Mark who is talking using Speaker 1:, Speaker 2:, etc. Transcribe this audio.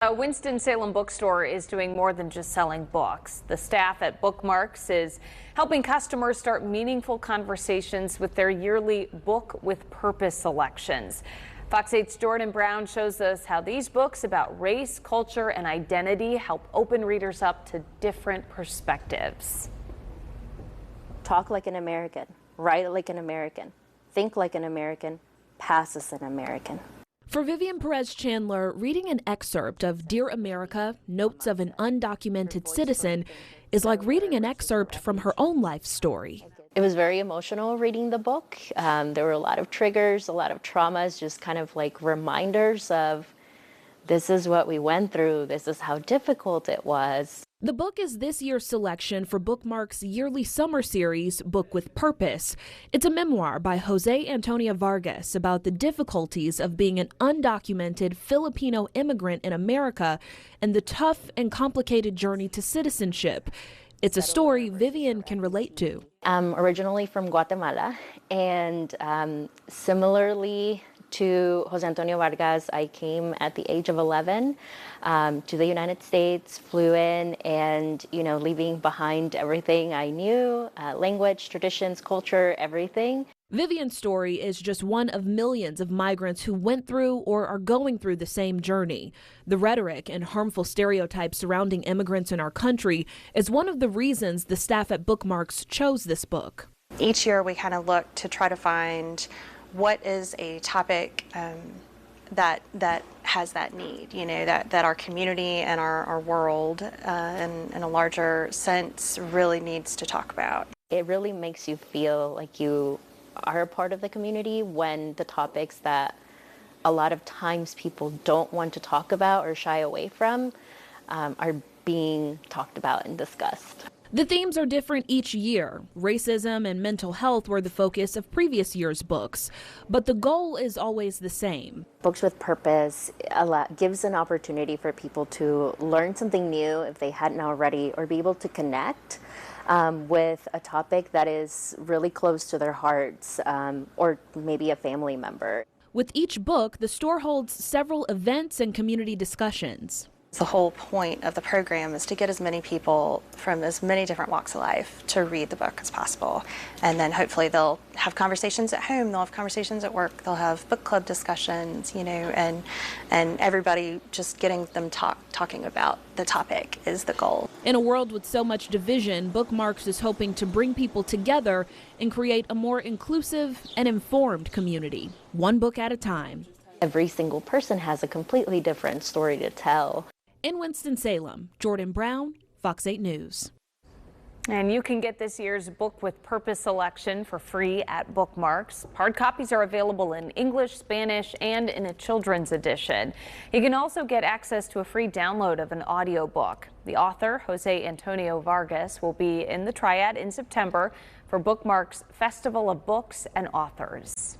Speaker 1: Winston-Salem bookstore is doing more than just selling books. The staff at Bookmarks is helping customers start meaningful conversations with their yearly Book with Purpose selections. Fox 8's Jordan Brown shows us how these books about race, culture, and identity help open readers up to different perspectives.
Speaker 2: Talk like an American, write like an American, think like an American, pass as an American.
Speaker 3: For Vivian Perez Chandler, reading an excerpt of Dear America, Notes of an Undocumented Citizen is like reading an excerpt from her own life story.
Speaker 2: It was very emotional reading the book. There were a lot of triggers, a lot of traumas, just kind of like reminders of this is what we went through, this is how difficult it was.
Speaker 3: The book is this year's selection for Bookmark's yearly summer series, Book with Purpose. It's a memoir by Jose Antonio Vargas about the difficulties of being an undocumented Filipino immigrant in America and the tough and complicated journey to citizenship. It's a story Vivian can relate to.
Speaker 2: I'm originally from Guatemala, and similarly to Jose Antonio Vargas, I came at the age of 11 to the United States, flew in, and, leaving behind everything I knew, language, traditions, culture, everything.
Speaker 3: Vivian's story is just one of millions of migrants who went through or are going through the same journey. The rhetoric and harmful stereotypes surrounding immigrants in our country is one of the reasons the staff at Bookmarks chose this book.
Speaker 4: Each year we kind of look to try to find what is a topic that has that need, that our community and our world in a larger sense really needs to talk about.
Speaker 2: It really makes you feel like you are a part of the community when the topics that a lot of times people don't want to talk about or shy away from are being talked about and discussed.
Speaker 3: The themes are different each year. Racism and mental health were the focus of previous year's books, but the goal is always the same.
Speaker 2: Books with Purpose gives an opportunity for people to learn something new if they hadn't already, or be able to connect with a topic that is really close to their hearts, or maybe a family member.
Speaker 3: With each book, the store holds several events and community discussions.
Speaker 4: The whole point of the program is to get as many people from as many different walks of life to read the book as possible. And then hopefully they'll have conversations at home, they'll have conversations at work, they'll have book club discussions, and everybody just getting them talking about the topic is the goal.
Speaker 3: In a world with so much division, Bookmarks is hoping to bring people together and create a more inclusive and informed community, one book at a time.
Speaker 2: Every single person has a completely different story to tell.
Speaker 3: In Winston-Salem, Jordan Brown, Fox 8 News.
Speaker 1: And you can get this year's Book with Purpose selection for free at Bookmarks. Hard copies are available in English, Spanish, and in a children's edition. You can also get access to a free download of an audiobook. The author, Jose Antonio Vargas, will be in the Triad in September for Bookmarks Festival of Books and Authors.